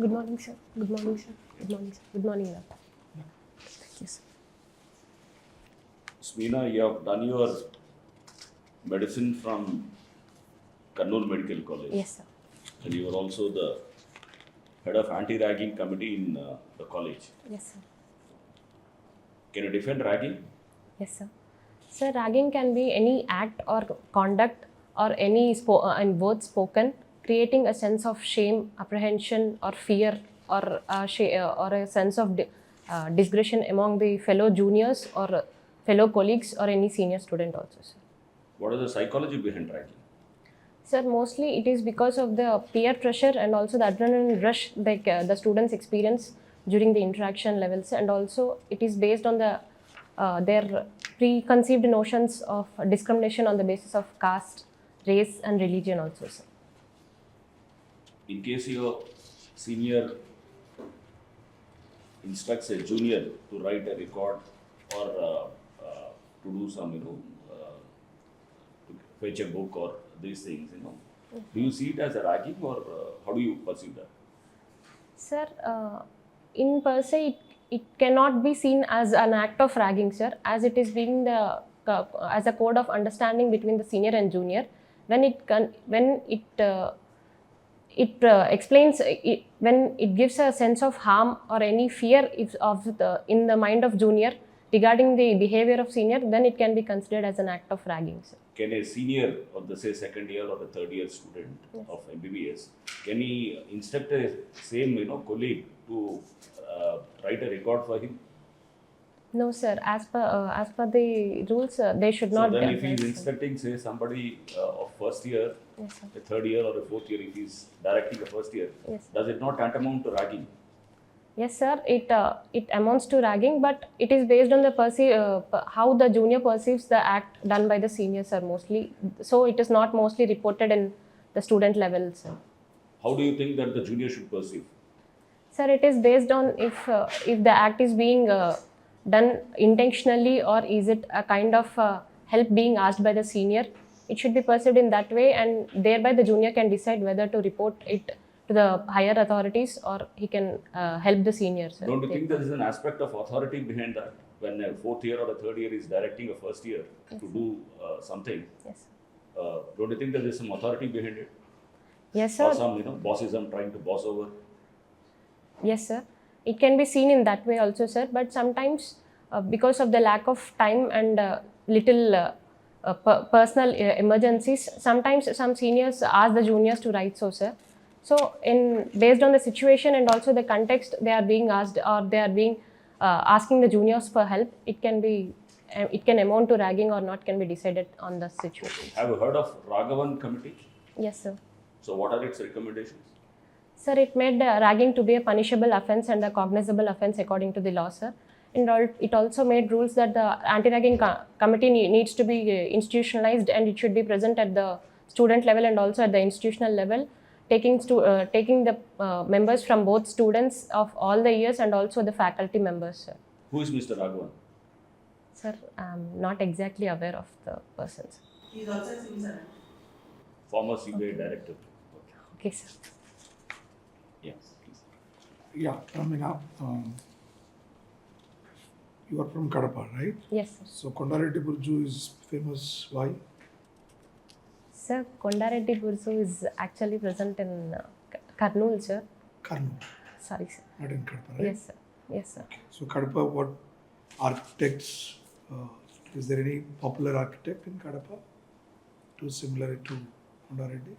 Good morning, sir. Good morning, sir. Good morning, sir. Good morning, ma'am. Thank you, sir. Meena, you have done your medicine from Kannur Medical College. Yes, sir. And you are also the head of anti-ragging committee in the college. Yes, sir. Can you defend ragging? Yes, sir. Sir, ragging can be any act or conduct or any words spoken, creating a sense of shame, apprehension, or fear, or a sense of discretion among the fellow juniors or fellow colleagues or any senior student also, sir. What is the psychology behind ragging? Sir, mostly it is because of the peer pressure and also the adrenaline rush that the students experience during the interaction levels, and also it is based on their preconceived notions of discrimination on the basis of caste, race, and religion also, sir. In case your senior instructs a junior to write a record or to do some, to fetch a book or these things, do you see it as a ragging or how do you perceive that? Sir, in per se, it cannot be seen as an act of ragging, sir, as it is being as a code of understanding between the senior and junior. When it explains when it gives a sense of harm or any fear in the mind of junior regarding the behavior of senior, then it can be considered as an act of ragging, sir. Can a senior of the say second year or the third year student of MBBS, can he instruct a same colleague to write a record for him? No, sir. As per the rules, they should not. So then, if he is instructing, say, somebody of first year, yes, sir. a third year or a fourth year, if he is directing a first year, yes, does it not tantamount to ragging? Yes, sir. It amounts to ragging, but it is based on the how the junior perceives the act done by the senior, sir, mostly. So it is not mostly reported in the student level, sir. How do you think that the junior should perceive? Sir, it is based on if the act is being done intentionally, or is it a kind of help being asked by the senior. It should be perceived in that way, and thereby the junior can decide whether to report it to the higher authorities or he can help the senior, sir. Don't you think there is an aspect of authority behind that? When a fourth year or a third year is directing a first year to do something, yes, don't you think there is some authority behind it? Yes, sir. Or some bossism trying to boss over? Yes, sir. It can be seen in that way also, sir. But sometimes, because of the lack of time and little personal emergencies, sometimes some seniors ask the juniors to write so, sir. So, based on the situation and also the context, they are being asked, or they are being asking the juniors for help. It can amount to ragging or not, can be decided on the situation. Have you heard of Raghavan committee? Yes, sir. So, what are its recommendations? Sir, it made ragging to be a punishable offence and a cognizable offence according to the law, sir. And it also made rules that the anti-ragging committee needs to be institutionalized, and it should be present at the student level and also at the institutional level, taking the members from both students of all the years and also the faculty members, sir. Who is Mr. Raghavan? Sir, I'm not exactly aware of the persons. He is also a civil servant. Former CBI director. Okay, sir. Yes, please. Yeah, Meena, you are from Kadapa, right? Yes, sir. So Kondareddy Burju is famous. Why? Sir, Kondareddy Burju is actually present in Kurnool, sir. Kurnool. Sorry, sir. Not in Kadapa, right? Yes, sir. Yes, sir. Okay. So Kadapa, what architects? Is there any popular architect in Kadapa? Too similar to Kondareddy?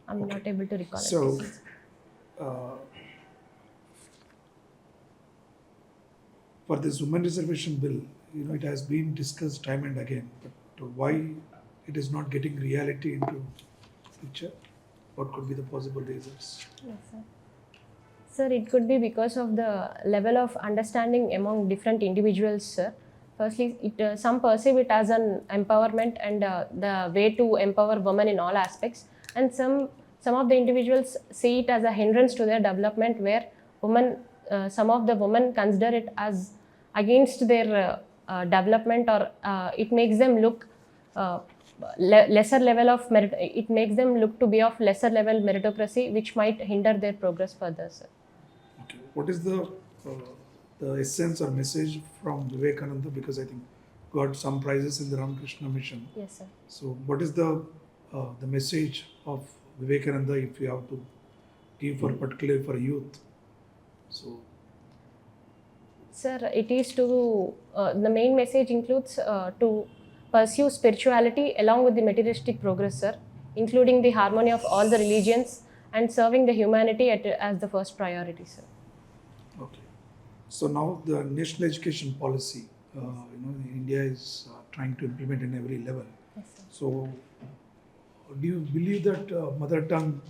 I'm Okay. not able to recall. So, for this women reservation bill, it has been discussed time and again, but why it is not getting reality into picture? What could be the possible reasons? Yes, sir. Sir, it could be because of the level of understanding among different individuals, sir. Firstly, some perceive it as an empowerment and the way to empower women in all aspects, and some of the individuals see it as a hindrance to their development, where some of the women consider it as against their development, or it makes them look lesser level of merit. It makes them look to be of lesser level meritocracy, which might hinder their progress further, sir. Okay. What is the essence or message from Vivekananda? Because I think got some prizes in the Ramakrishna Mission. Yes, sir. So what is the message of Vivekananda if you have to give for particularly for youth? So Sir, it is to, the main message includes to pursue spirituality along with the materialistic progress, sir, including the harmony of all the religions and serving the humanity as the first priority, sir. okay. So now the national education policy, India is trying to implement in every level. Yes, sir. So do you believe that mother tongue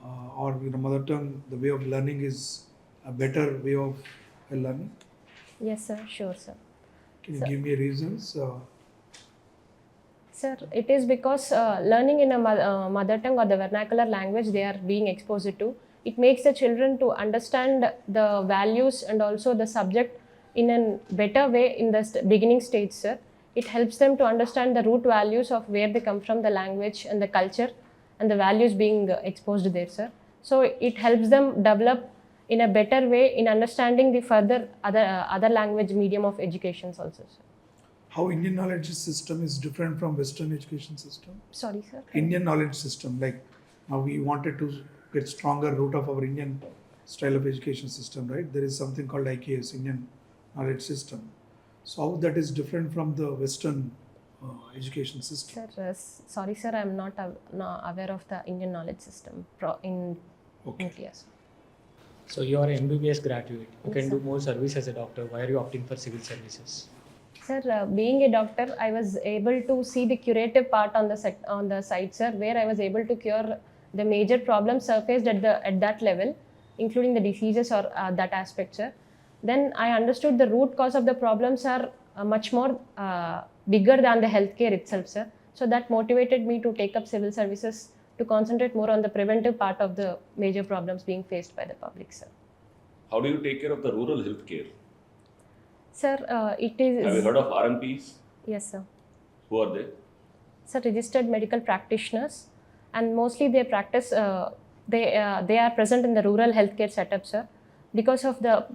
mother tongue, the way of learning is a better way of learning? Yes, sir. Sure, sir. Can you Sir. give me reasons? Sir, it is because learning in a mother tongue or the vernacular language they are being exposed to, it makes the children to understand the values and also the subject in a better way in the beginning stage, sir. It helps them to understand the root values of where they come from, the language and the culture and the values being exposed there, sir. So it helps them develop in a better way in understanding the further other language medium of educations also, sir. How Indian knowledge system is different from Western education system? Sorry, sir. Indian knowledge system, like now we wanted to get stronger root of our Indian style of education system, right? There is something called IKS, Indian knowledge system. So how that is different from the Western education system? Sir, sorry, sir, I am not aware of the Indian knowledge system in Okay. India, sir. So you are an MBBS graduate. You Yes, can do sir. more service as a doctor. Why are you opting for civil services? Sir, being a doctor, I was able to see the curative part on the side, sir, where I was able to cure the major problems surfaced at that level, including the diseases or that aspect, sir. Then I understood the root cause of the problems are much more bigger than the healthcare itself, sir. So that motivated me to take up civil services to concentrate more on the preventive part of the major problems being faced by the public, sir. How do you take care of the rural healthcare? Sir, it is. Have you heard of RMPs? Yes, sir. Who are they? Sir, registered medical practitioners, and mostly they practice. They are present in the rural healthcare setup, sir. Because of the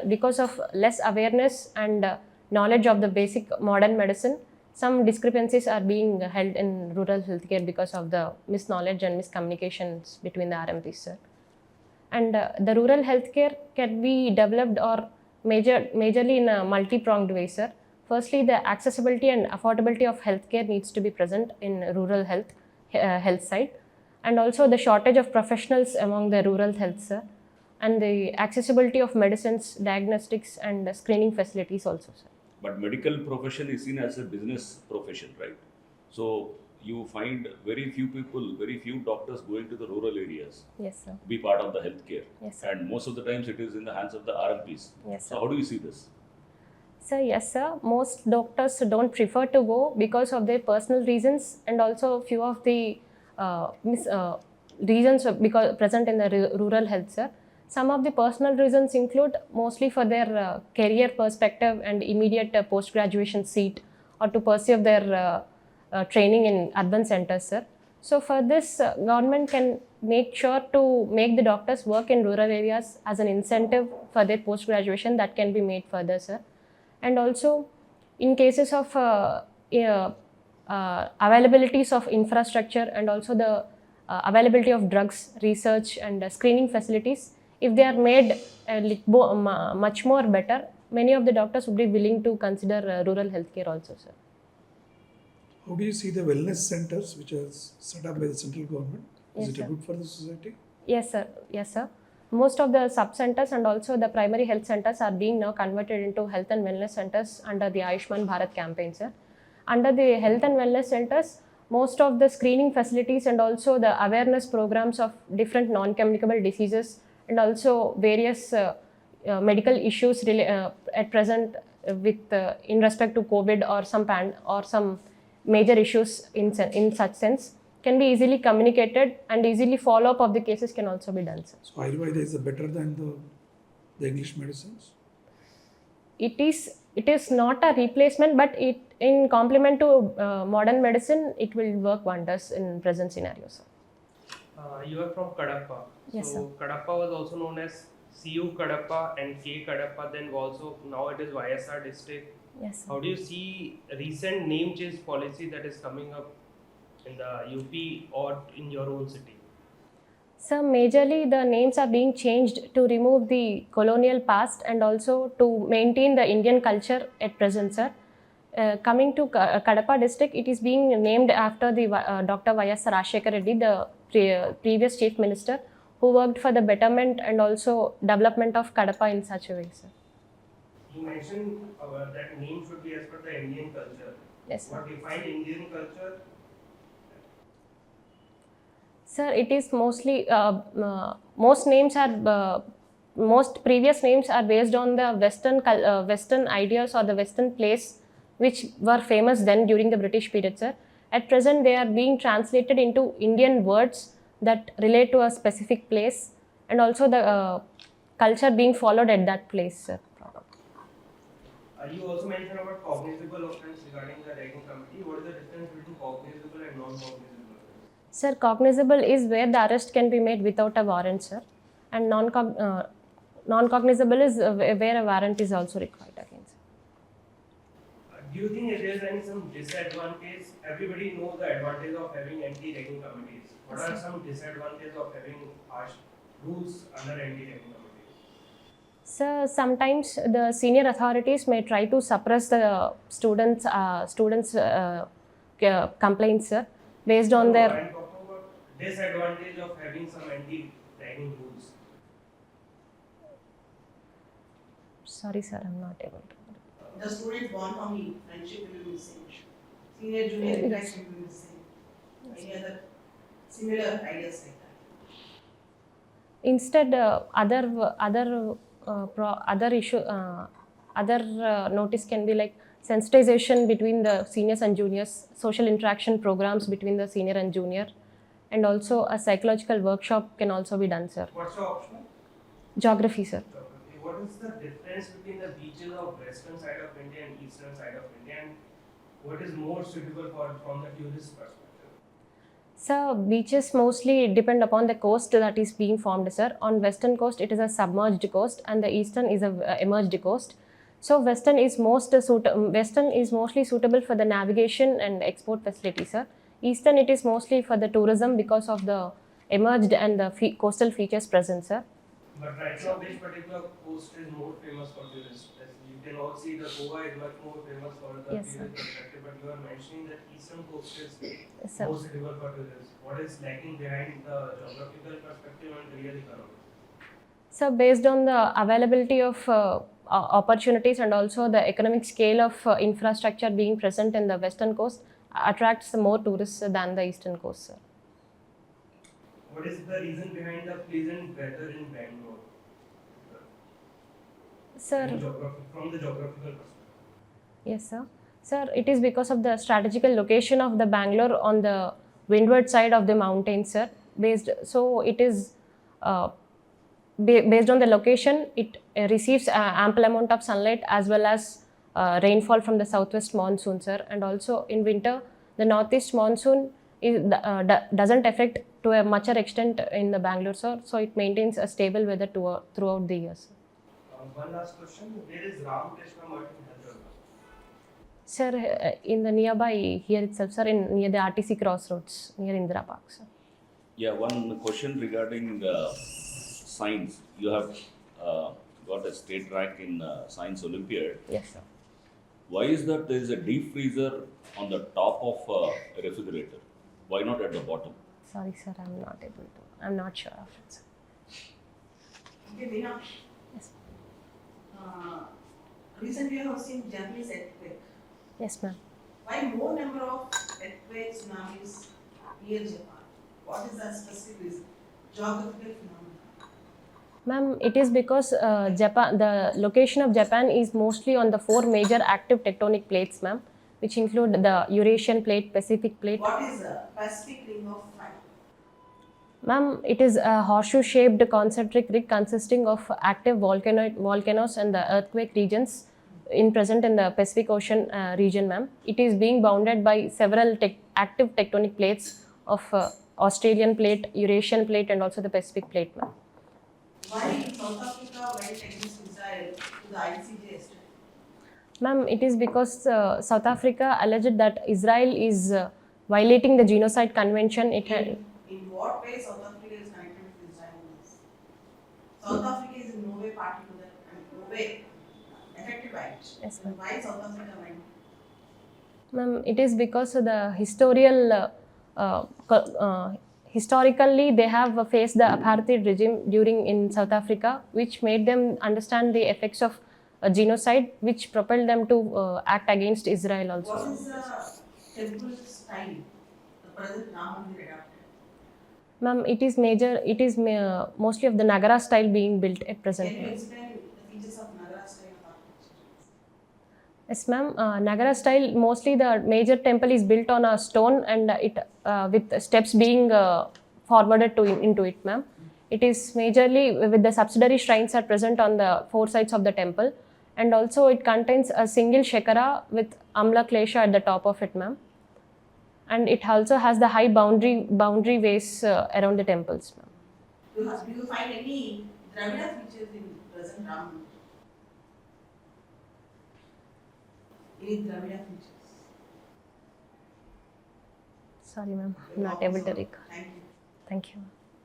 because of less awareness and knowledge of the basic modern medicine, some discrepancies are being held in rural healthcare because of the misknowledge and miscommunications between the RMPs, sir. And the rural healthcare can be developed or majorly in a multi-pronged way, sir. Firstly, the accessibility and affordability of healthcare needs to be present in rural health side, and also the shortage of professionals among the rural health, sir, and the accessibility of medicines, diagnostics, and screening facilities also, sir. But medical profession is seen as a business profession, right? So you find very few people, very few doctors going to the rural areas Yes, sir. to be part of the healthcare. Yes, sir. And most of the times it is in the hands of the RMPs. Yes, So sir. how do you see this? Sir, yes, sir. Most doctors don't prefer to go because of their personal reasons and also few of the reasons because present in the rural health, sir. Some of the personal reasons include mostly for their career perspective and immediate post-graduation seat or to pursue their training in urban centers, sir. So for this, government can make sure to make the doctors work in rural areas as an incentive for their post-graduation that can be made further, sir. And also, in cases of availabilities of infrastructure and also the availability of drugs, research and screening facilities, if they are made much more better, many of the doctors would be willing to consider rural healthcare also, sir. How do you see the wellness centers which are set up by the central government? Is Yes, it sir. good for the society? Yes, sir. Yes, sir. Most of the sub-centers and also the primary health centers are being now converted into health and wellness centers under the Ayushman Bharat campaign, sir. Under the health and wellness centers, most of the screening facilities and also the awareness programs of different non-communicable diseases and also various medical issues at present with in respect to COVID or some major issues in such sense can be easily communicated and easily follow-up of the cases can also be done, sir. So Ayurveda is better than the English medicines? It is It is not a replacement, but it in complement to modern medicine, it will work wonders in present scenarios. You are from Kadapa. Yes, So Kadapa was also known as CU Kadapa and K Kadapa. Then also now it is YSR district. Yes, How do you see recent name change policy that is coming up in the UP or in your own city? so majorly the names are being changed to remove the colonial past and also to maintain the Indian culture at present, sir. Coming to Kadapa district, it is being named after the Dr. Vyas Rajshekar Reddy, the previous chief minister, who worked for the betterment and also development of Kadapa in such a way, sir. You mentioned that name should be as per the Indian culture. Yes, sir. What defines Indian culture? Sir, it is mostly most names are most previous names are based on the Western ideas or the Western place which were famous then during the British period, sir. At present, they are being translated into Indian words that relate to a specific place and also the culture being followed at that place, sir. You also mentioned about cognizable offense regarding the ragging committee. What is the difference between cognizable and non-cognizable offense? Sir, cognizable is where the arrest can be made without a warrant, sir, and non-cognizable is where a warrant is also required again, sir. Do you think if there is any some disadvantage? Everybody knows the advantage of having anti-ragging committees. What are some disadvantages of having harsh rules under anti-ragging committees? So sometimes the senior authorities may try to suppress the students' complaints, sir, based on their. I'm talking about disadvantage of having some anti-ragging rules. Sorry, sir, I'm not able to. The student bond only, friendship will be missing. Senior junior interaction will be missing. Any other similar ideas like that? Instead, other notice can be like sensitization between the seniors and juniors, social interaction programs between the senior and junior, and also a psychological workshop can also be done, sir. What's your option? Geography, sir. Geography. What is the difference between the beaches of western side of India and eastern side of India, and what is more suitable from the tourist perspective? So beaches mostly depend upon the coast that is being formed, sir. On western coast, it is a submerged coast, and the eastern is a emerged coast. So western is mostly suitable for the navigation and export facility, sir. Eastern, it is mostly for the tourism because of the emerged and the coastal features present, sir. But right now, which particular coast is more famous for tourists? As you can all see, the Goa is much more famous for the Yes, sir. tourist perspective, but you are mentioning that eastern coast is Sir. more suitable for tourists. What is lacking behind the geographical perspective and real economics? So based on the availability of opportunities and also the economic scale of infrastructure being present in the western coast attracts more tourists than the eastern coast, sir. What is the reason behind the pleasant weather in Bangalore? Sir, From the geographical perspective. yes, sir. Sir, it is because of the strategical location of the Bangalore on the windward side of the mountains, sir. So it is based on the location, it receives ample amount of sunlight as well as rainfall from the southwest monsoon, sir. And also in winter, the northeast monsoon doesn't affect to a much extent in the Bangalore, sir. So it maintains a stable weather throughout the year, sir. One last question. Where is Ramakrishna Mutt in Hyderabad? Sir, in the nearby here itself, sir, near the RTC crossroads, near Indira Park, sir. Yeah, one question regarding science. You have got a state rank in Science Olympiad. Yes, sir. Why is that there is a deep freezer on the top of a refrigerator? Why not at the bottom? Sorry, sir, I'm not able to. I'm not sure of it, sir. Okay, Meena. Yes. Recently, I have seen Japanese earthquake. Yes, ma'am. Why more number of earthquakes, tsunamis near Japan? What is the specific reason? Geographical phenomenon. Ma'am, it is because the location of Japan is mostly on the 4 major active tectonic plates, ma'am, which include the Eurasian plate, Pacific plate. What is the Pacific Ring of Fire? Ma'am, it is a horseshoe-shaped concentric ring consisting of active volcanoes and the earthquake regions in present in the Pacific Ocean region, ma'am. It is being bounded by several active tectonic plates of Australian plate, Eurasian plate, and also the Pacific plate, ma'am. Why South Africa went against Israel to the ICJ yesterday? Ma'am, it is because South Africa alleged that Israel is violating the Genocide Convention. In what way South Africa is connected with Israel in this? South Africa is in no way party to that, and no way affected by it. Yes, And why South Africa went? Ma'am, it is because of the historically they have faced the apartheid regime during in South Africa, which made them understand the effects of genocide, which propelled them to act against Israel also. What is the temple style the present Ram Mandir adopted? Ma'am, it is mostly of the Nagara style being built at present. Can you explain the features of Nagar style of architecture? Yes, ma'am. Nagara style, mostly the major temple is built on a stone and it with steps being forwarded into it, ma'am. It is majorly with the subsidiary shrines are present on the four sides of the temple, and also it contains a single shekara with Amla Klesha at the top of it, ma'am. And it also has the high boundary ways around the temples, ma'am. Do you find any Dravida features in present Ram Mandir? Any Dravida features? Sorry, ma'am. I'm not able to recall. Thank you. Thank you.